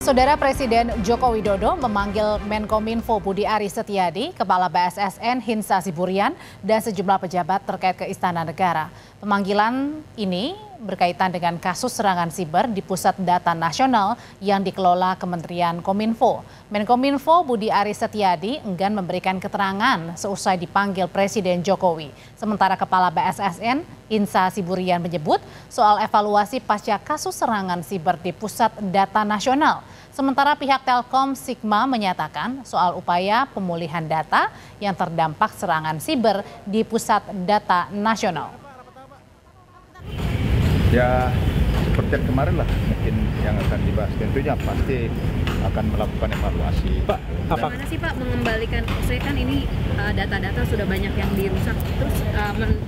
Saudara Presiden Joko Widodo memanggil Menkominfo Budi Aris Setiadi, Kepala BSSN Hinsa Siburian, dan sejumlah pejabat terkait ke Istana Negara. Pemanggilan ini berkaitan dengan kasus serangan siber di Pusat Data Nasional yang dikelola Kementerian Kominfo. Menkominfo Budi Aris Setiadi enggan memberikan keterangan seusai dipanggil Presiden Jokowi. Sementara Kepala BSSN Hinsa Siburian menyebut soal evaluasi pasca kasus serangan siber di Pusat Data Nasional. Sementara pihak Telkom Sigma menyatakan soal upaya pemulihan data yang terdampak serangan siber di Pusat Data Nasional. Ya seperti yang kemarin lah mungkin yang akan dibahas, tentunya pasti akan melakukan evaluasi. Pak, bagaimana sih Pak mengembalikan, saya kan ini data-data sudah banyak yang dirusak, terus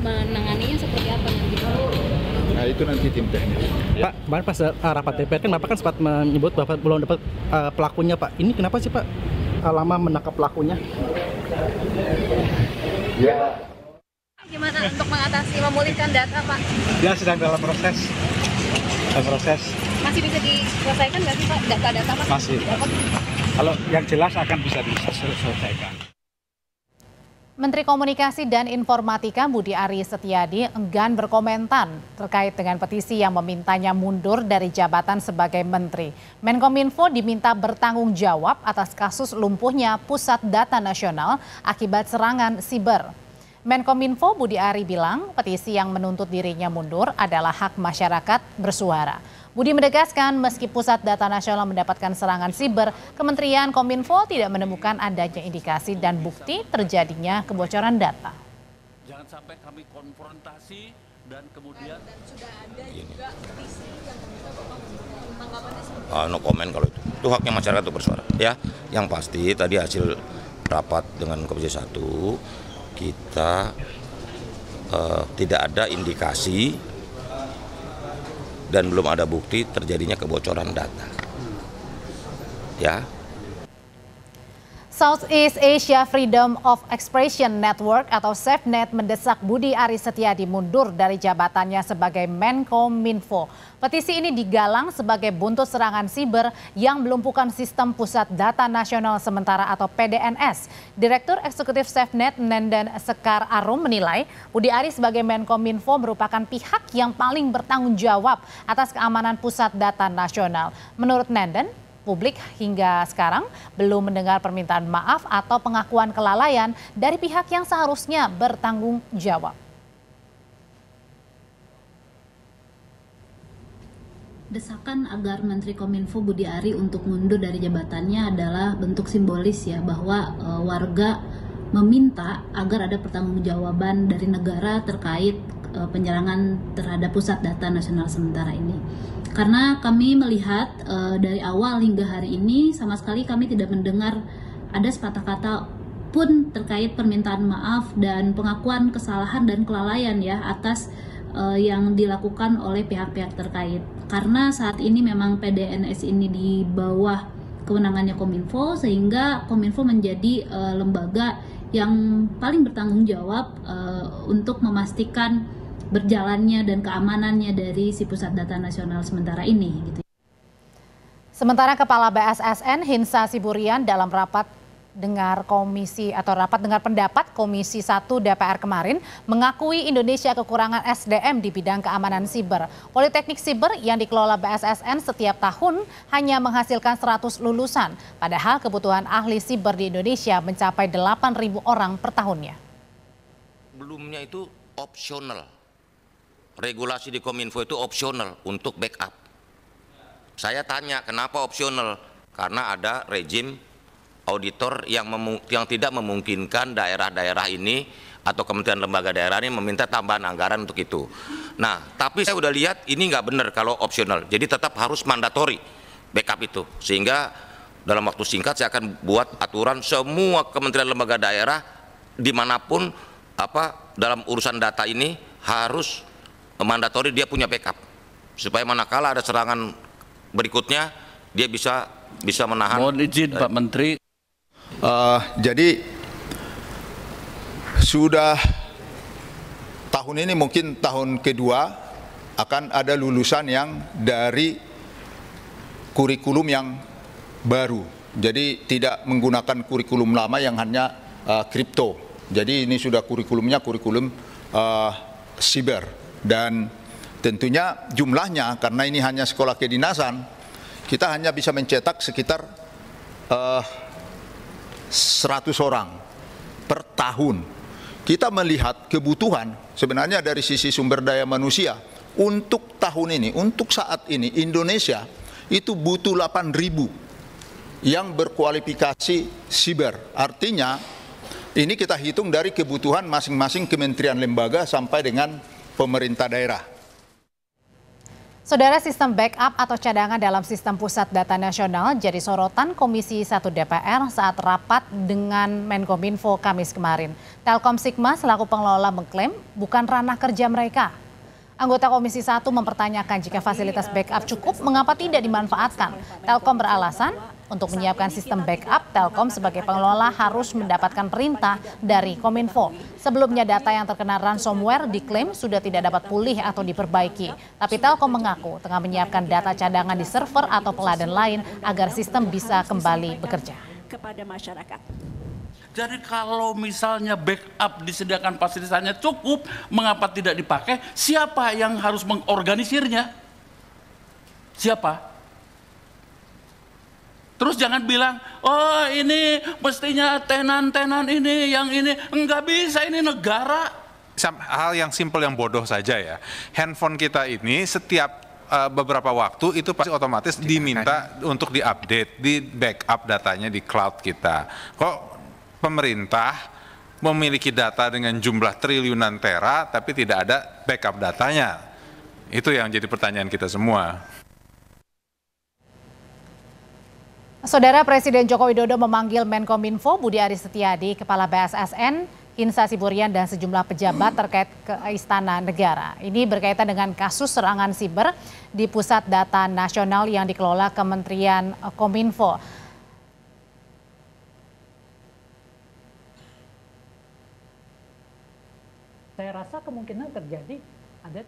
menanganinya seperti apa nanti? Nah itu nanti tim teknis. Pak, kemarin pas rapat DPR kan Bapak kan sempat menyebut bahwa belum dapat pelakunya Pak. Ini kenapa sih Pak lama menangkap pelakunya? Ya. Gimana untuk mengatasi memulihkan data Pak? Ya sedang dalam proses. Masih bisa diselesaikan nggak sih Pak data-data Pak? Masih. Kalau yang jelas akan bisa diselesaikan. Menteri Komunikasi dan Informatika Budi Aris Setiadi enggan berkomentar terkait dengan petisi yang memintanya mundur dari jabatan sebagai menteri. Menkominfo diminta bertanggung jawab atas kasus lumpuhnya Pusat Data Nasional akibat serangan siber. Menkominfo Budi Ari bilang petisi yang menuntut dirinya mundur adalah hak masyarakat bersuara. Budi menegaskan meski Pusat Data Nasional mendapatkan serangan siber, Kementerian Kominfo tidak menemukan adanya indikasi dan bukti terjadinya kebocoran data. Jangan sampai kami konfrontasi dan kemudian sudah ada juga petisi yang meminta Bapak tanggapannya seperti no comment kalau itu haknya masyarakat untuk bersuara. Ya, yang pasti tadi hasil rapat dengan Komisi 1 kita tidak ada indikasi dan belum ada bukti terjadinya kebocoran data. Ya. Southeast Asia Freedom of Expression Network atau SafeNet mendesak Budi Aris Setiadi mundur dari jabatannya sebagai Menkominfo. Petisi ini digalang sebagai buntut serangan siber yang melumpuhkan sistem Pusat Data Nasional Sementara atau PDNS. Direktur Eksekutif SafeNet Nenden Sekar Arum menilai Budi Aris sebagai Menkominfo merupakan pihak yang paling bertanggung jawab atas keamanan Pusat Data Nasional. Menurut Nenden, publik hingga sekarang belum mendengar permintaan maaf atau pengakuan kelalaian dari pihak yang seharusnya bertanggung jawab. Desakan agar Menteri Kominfo Budi Ari untuk mundur dari jabatannya adalah bentuk simbolis ya, bahwa warga meminta agar ada pertanggungjawaban dari negara terkait penyerangan terhadap Pusat Data Nasional Sementara ini. Karena kami melihat dari awal hingga hari ini sama sekali kami tidak mendengar ada sepatah kata pun terkait permintaan maaf dan pengakuan kesalahan dan kelalaian ya atas yang dilakukan oleh pihak-pihak terkait. Karena saat ini memang PDNS ini di bawah kewenangannya Kominfo, sehingga Kominfo menjadi lembaga yang paling bertanggung jawab untuk memastikan berjalannya dan keamanannya dari si Pusat Data Nasional Sementara ini. Gitu. Sementara Kepala BSSN Hinsa Siburian dalam rapat dengar pendapat Komisi 1 DPR kemarin mengakui Indonesia kekurangan SDM di bidang keamanan siber. Politeknik Siber yang dikelola BSSN setiap tahun hanya menghasilkan 100 lulusan, padahal kebutuhan ahli siber di Indonesia mencapai 8.000 orang per tahunnya. Belumnya itu opsional. Regulasi di Kominfo itu opsional untuk backup. Saya tanya kenapa opsional? Karena ada rejim auditor yang tidak memungkinkan daerah-daerah ini atau kementerian lembaga daerah ini meminta tambahan anggaran untuk itu. Nah, tapi saya udah lihat ini nggak benar kalau opsional. Jadi tetap harus mandatori backup itu. Sehingga dalam waktu singkat saya akan buat aturan semua kementerian lembaga daerah dimanapun dalam urusan data ini harus mandatori dia punya backup supaya manakala ada serangan berikutnya dia bisa menahan. Mohon izin Pak Menteri. Jadi sudah tahun ini mungkin tahun kedua akan ada lulusan yang dari kurikulum yang baru. Jadi tidak menggunakan kurikulum lama yang hanya kripto. Jadi ini sudah kurikulumnya kurikulum siber, dan tentunya jumlahnya karena ini hanya sekolah kedinasan, kita hanya bisa mencetak sekitar 100 orang per tahun. Kita melihat kebutuhan sebenarnya dari sisi sumber daya manusia untuk tahun ini, untuk saat ini Indonesia itu butuh 8.000 yang berkualifikasi siber. Artinya ini kita hitung dari kebutuhan masing-masing kementerian lembaga sampai dengan pemerintah daerah. Saudara, sistem backup atau cadangan dalam sistem pusat data nasional jadi sorotan Komisi 1 DPR saat rapat dengan Menkominfo Kamis kemarin. Telkom Sigma selaku pengelola mengklaim bukan ranah kerja mereka. Anggota Komisi 1 mempertanyakan jika fasilitas backup cukup, mengapa tidak dimanfaatkan. Telkom beralasan untuk menyiapkan sistem backup, Telkom sebagai pengelola harus mendapatkan perintah dari Kominfo. Sebelumnya data yang terkena ransomware diklaim sudah tidak dapat pulih atau diperbaiki. Tapi Telkom mengaku tengah menyiapkan data cadangan di server atau peladen lain agar sistem bisa kembali bekerja. Kepada masyarakat. Jadi kalau misalnya backup disediakan fasilitasnya cukup, mengapa tidak dipakai? Siapa yang harus mengorganisirnya? Siapa? Terus jangan bilang, oh ini mestinya tenan-tenan ini, yang ini. Enggak bisa, ini negara. Hal yang simpel yang bodoh saja ya. Handphone kita ini setiap beberapa waktu itu pasti otomatis diminta untuk diupdate, di backup datanya di cloud kita. Kok pemerintah memiliki data dengan jumlah triliunan tera tapi tidak ada backup datanya? Itu yang jadi pertanyaan kita semua. Saudara, Presiden Joko Widodo memanggil Menkominfo Budi Aris Setiadi, Kepala BSSN, Hinsa Siburian, dan sejumlah pejabat terkait ke Istana Negara. Ini berkaitan dengan kasus serangan siber di Pusat Data Nasional yang dikelola Kementerian Kominfo. Saya rasa kemungkinan terjadi ada.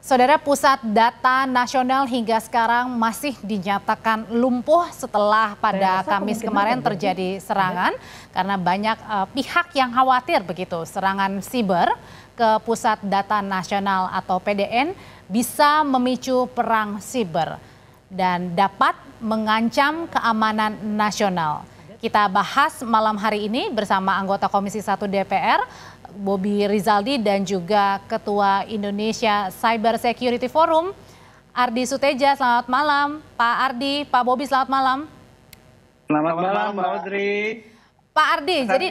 Saudara, Pusat Data Nasional hingga sekarang masih dinyatakan lumpuh setelah pada Kamis kemarin terjadi serangan karena banyak pihak yang khawatir begitu serangan siber ke Pusat Data Nasional atau PDN bisa memicu perang siber dan dapat mengancam keamanan nasional. Kita bahas malam hari ini bersama anggota Komisi 1 DPR, Bobi Rizaldi, dan juga Ketua Indonesia Cyber Security Forum, Ardi Suteja. Selamat malam, Pak Ardi. Pak Bobi, selamat malam. Selamat malam, Mbak Audrey. Pak Ardi, jadi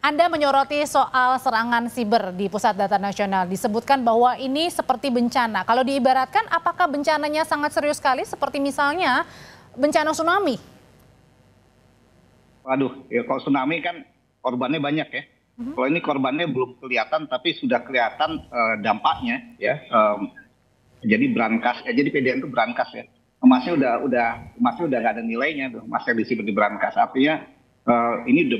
Anda menyoroti soal serangan siber di Pusat Data Nasional. Disebutkan bahwa ini seperti bencana. Kalau diibaratkan, apakah bencananya sangat serius sekali seperti misalnya bencana tsunami? Waduh, ya kalau tsunami kan korbannya banyak ya. Kalau ini korbannya belum kelihatan, tapi sudah kelihatan dampaknya ya. Jadi brankas, jadi PDN itu brankas ya. Emasnya udah nggak ada nilainya tuh, emas yang disimpan di brankas. Artinya ini udah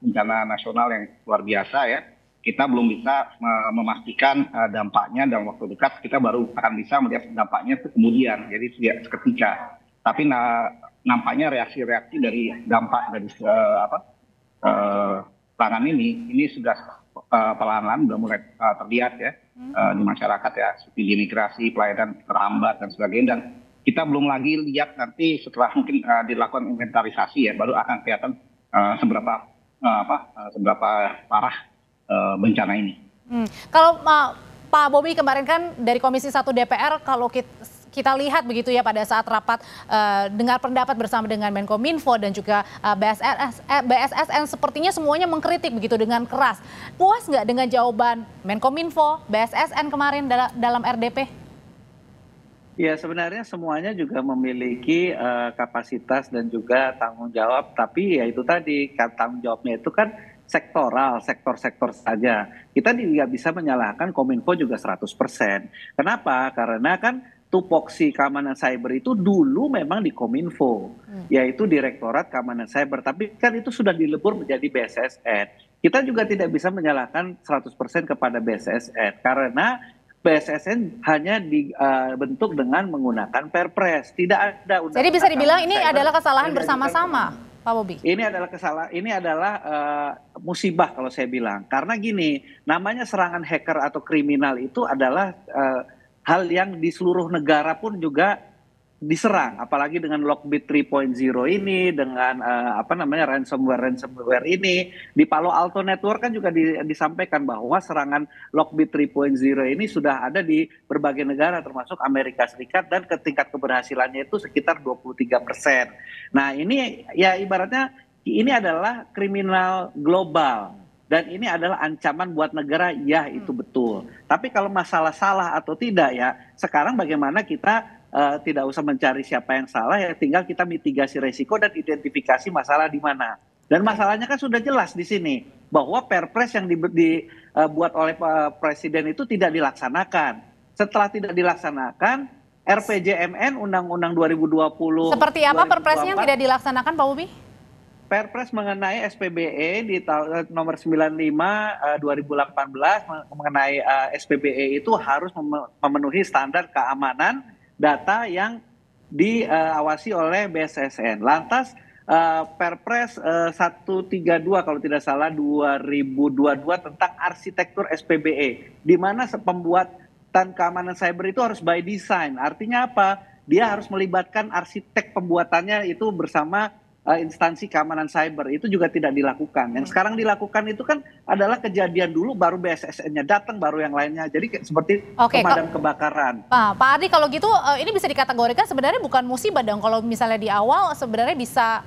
bencana nasional yang luar biasa ya. Kita belum bisa memastikan dampaknya dalam waktu dekat. Kita baru akan bisa melihat dampaknya itu kemudian, jadi tidak seketika. Tapi nampaknya reaksi-reaksi dari dampak dari serangan ini sudah pelan-pelan sudah mulai terlihat ya di masyarakat ya, seperti di imigrasi, pelayanan terhambat dan sebagainya. Dan kita belum lagi lihat nanti setelah mungkin dilakukan inventarisasi ya, baru akan kelihatan seberapa parah bencana ini. Kalau Pak Bobi kemarin kan dari Komisi 1 DPR, kalau kita lihat begitu ya pada saat rapat dengar pendapat bersama dengan Menkominfo dan juga BSSN, sepertinya semuanya mengkritik begitu dengan keras. Puas nggak dengan jawaban Menkominfo, BSSN kemarin dalam RDP? Ya, sebenarnya semuanya juga memiliki kapasitas dan juga tanggung jawab, tapi ya itu tadi, tanggung jawabnya itu kan sektoral, sektor-sektor saja. Kita tidak bisa menyalahkan Kominfo juga 100%. Kenapa? Karena kan tupoksi keamanan cyber itu dulu memang di Kominfo, yaitu Direktorat Keamanan Cyber. Tapi kan itu sudah dilebur menjadi BSSN. Kita juga tidak bisa menyalahkan 100% kepada BSSN, karena BSSN hanya dibentuk dengan menggunakan Perpres, tidak ada undang-undang. Jadi bisa dibilang ini adalah kesalahan bersama-sama, Pak Bobi? Ini adalah musibah kalau saya bilang. Karena gini, namanya serangan hacker atau kriminal itu adalah hal yang di seluruh negara pun juga diserang, apalagi dengan Lockbit 3.0 ini, dengan ransomware ini. Di Palo Alto Network kan juga disampaikan bahwa serangan Lockbit 3.0 ini sudah ada di berbagai negara termasuk Amerika Serikat, dan tingkat keberhasilannya itu sekitar 23%. Nah, ini ya ibaratnya ini adalah kriminal global. Dan ini adalah ancaman buat negara, ya itu betul. Tapi kalau masalah salah atau tidak ya, sekarang bagaimana kita tidak usah mencari siapa yang salah, ya tinggal kita mitigasi resiko dan identifikasi masalah di mana. Dan masalahnya kan sudah jelas di sini, bahwa Perpres yang dibuat oleh Presiden itu tidak dilaksanakan. Setelah tidak dilaksanakan, RPJMN Undang-Undang 2020. Seperti apa Perpresnya yang tidak dilaksanakan, Pak Bobi? Perpres mengenai SPBE di tahun nomor 95 2018 mengenai SPBE itu harus memenuhi standar keamanan data yang diawasi oleh BSSN. Lantas Perpres 132 kalau tidak salah 2022 tentang arsitektur SPBE, di mana pembuatan keamanan cyber itu harus by design. Artinya apa? Dia harus melibatkan arsitek pembuatannya itu bersama instansi keamanan cyber. Itu juga tidak dilakukan. Yang sekarang dilakukan itu kan adalah kejadian dulu, baru BSSN-nya datang, baru yang lainnya. Jadi seperti pemadam kebakaran. Pak Ardi, kalau gitu ini bisa dikategorikan sebenarnya bukan musibah dong, kalau misalnya di awal sebenarnya bisa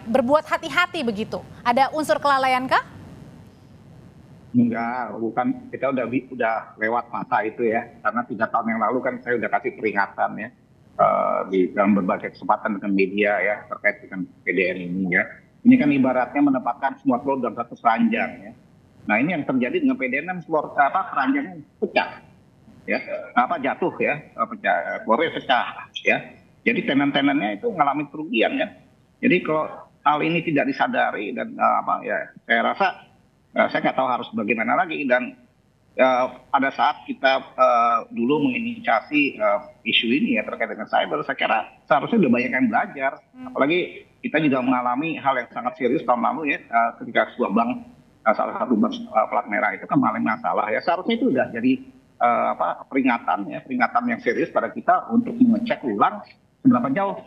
berbuat hati-hati begitu. Ada unsur kelalaian kah? Enggak, bukan. Kita udah lewat masa itu ya. Karena 3 tahun yang lalu kan saya udah kasih peringatan ya. Di dalam berbagai kesempatan dengan media ya terkait dengan PDN ini ya. Ini kan ibaratnya menempatkan semua telur dalam satu keranjang ya. Nah, ini yang terjadi dengan PDN kan keranjangnya pecah. Ya, jatuh ya, telurnya pecah ya. Jadi tenan-tenannya itu mengalami kerugian ya. Jadi kalau hal ini tidak disadari dan saya rasa saya nggak tahu harus bagaimana lagi. Dan pada saat kita dulu menginisiasi isu ini ya terkait dengan cyber, saya kira seharusnya sudah banyak yang belajar. Apalagi kita juga mengalami hal yang sangat serius tahun lalu ya, ketika sebuah bank, salah satu bank plat merah itu kan mengalami masalah ya. Seharusnya itu sudah jadi peringatan yang serius pada kita untuk mengecek ulang seberapa jauh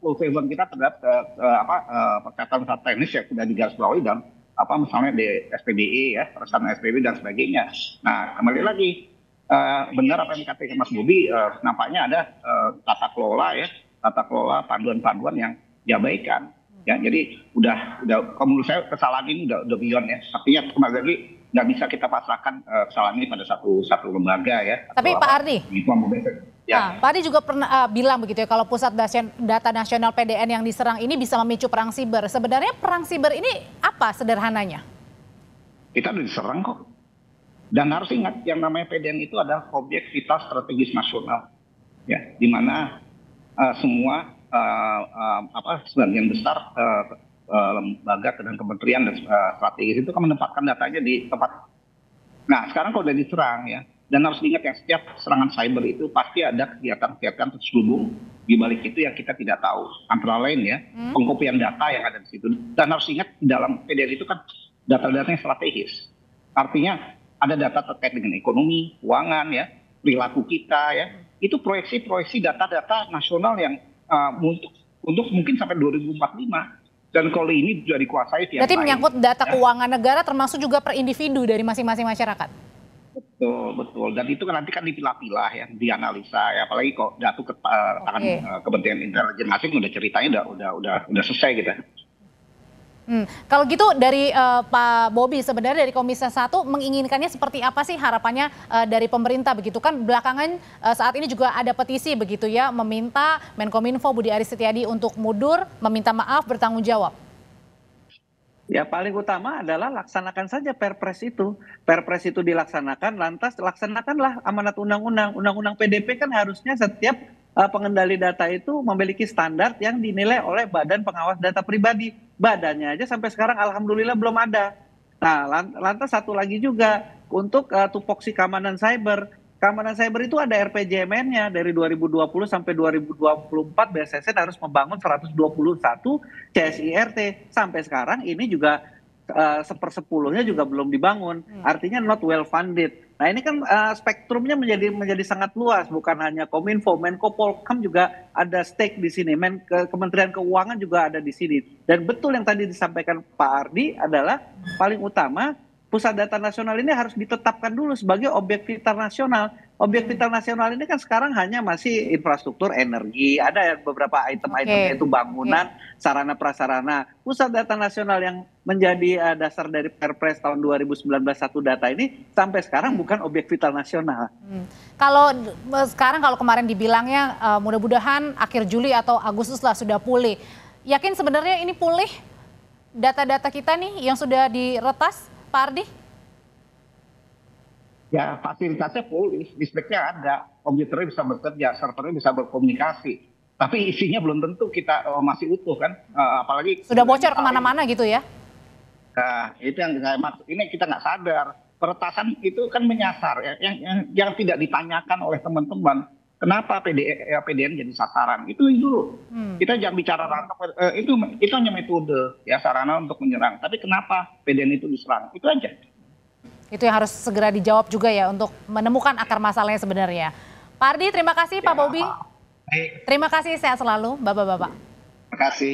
full favor kita terhadap perkataan teknis yang sudah digarisbawahi dan misalnya di SPBE ya, perusahaan SPB dan sebagainya. Nah, kembali lagi benar apa yang dikatakan Mas Bobi, nampaknya ada tata kelola panduan-panduan yang diabaikan. Ya, jadi udah menurut saya kesalahan ini udah beyond ya. Artinya kembali lagi nggak bisa kita pasrahkan kesalahan ini pada satu lembaga ya. Tapi Pak Ardi, ya. Pak Ardi juga pernah bilang begitu ya, kalau pusat data nasional PDN yang diserang ini bisa memicu perang siber. Sebenarnya perang siber ini apa sederhananya? Kita udah diserang kok. Dan harus ingat yang namanya PDN itu adalah objek vital strategis nasional. Ya, di mana semua sebagian besar lembaga dan kementerian dan strategis itu kan menempatkan datanya di tempat. Nah, sekarang kalau udah diserang ya, dan harus diingat yang setiap serangan cyber itu pasti ada kegiatan-kegiatan terselubung di balik itu yang kita tidak tahu. Antara lain ya, pengkopian data yang ada di situ. Dan harus ingat dalam PDN itu kan data-data yang strategis. Artinya ada data terkait dengan ekonomi, keuangan ya, perilaku kita ya. Itu proyeksi data-data nasional yang untuk mungkin sampai 2045. Dan kalau ini sudah dikuasai tiap. Berarti menyangkut data keuangan negara termasuk juga per individu dari masing-masing masyarakat. Betul. Dan itu kan nanti kan dipilah-pilah ya, dianalisa ya. Apalagi kok jatuh ke tangan Kementerian Intelijen Asing udah ceritanya udah selesai gitu. Kalau gitu dari Pak Bobi, sebenarnya dari Komisi 1 menginginkannya seperti apa sih harapannya dari pemerintah begitu kan? Belakangan saat ini juga ada petisi begitu ya, meminta Menkominfo Budi Aris Setiadi untuk mundur, meminta maaf, bertanggung jawab. Ya paling utama adalah laksanakan saja Perpres itu. Perpres itu dilaksanakan, lantas laksanakanlah amanat undang-undang. Undang-undang PDP kan harusnya setiap pengendali data itu memiliki standar yang dinilai oleh Badan Pengawas Data Pribadi. Badannya aja sampai sekarang alhamdulillah belum ada. Nah, lantas satu lagi juga, untuk tupoksi keamanan cyber. Keamanan cyber itu ada RPJMN-nya dari 2020 sampai 2024 BSSN harus membangun 121 CSIRT. Sampai sekarang ini juga 1/10-nya juga belum dibangun. Artinya not well funded. Nah ini kan spektrumnya menjadi sangat luas, bukan hanya Kominfo, Menko Polhukam juga ada stake di sini, Kementerian Keuangan juga ada di sini. Dan betul yang tadi disampaikan Pak Ardi adalah paling utama Pusat Data Nasional ini harus ditetapkan dulu sebagai objek vital nasional. Objek vital nasional ini kan sekarang hanya masih infrastruktur energi, ada beberapa item-item yaitu bangunan, sarana prasarana. Pusat Data Nasional yang menjadi dasar dari Perpres tahun 2019 satu data ini sampai sekarang bukan objek vital nasional. Kalau sekarang kalau kemarin dibilangnya mudah-mudahan akhir Juli atau Agustus lah sudah pulih. Yakin sebenarnya ini pulih data-data kita nih yang sudah diretas, Pak Ardi? Ya fasilitasnya pulih, listriknya ada, komputernya bisa bekerja, servernya bisa berkomunikasi. Tapi isinya belum tentu kita masih utuh kan, apalagi sudah bocor kemana-mana gitu ya? Nah itu yang saya maksud, ini kita nggak sadar. Peretasan itu kan menyasar, ya, yang tidak ditanyakan oleh teman-teman. Kenapa PDN jadi sasaran? Itu dulu. Kita jangan bicara rantau, itu hanya metode, ya sarana untuk menyerang. Tapi kenapa PDN itu diserang? Itu aja. Itu yang harus segera dijawab juga ya untuk menemukan akar masalahnya sebenarnya. Pak Ardi, terima kasih. Pak Bobi. Terima kasih, sehat selalu Bapak-bapak. Terima kasih.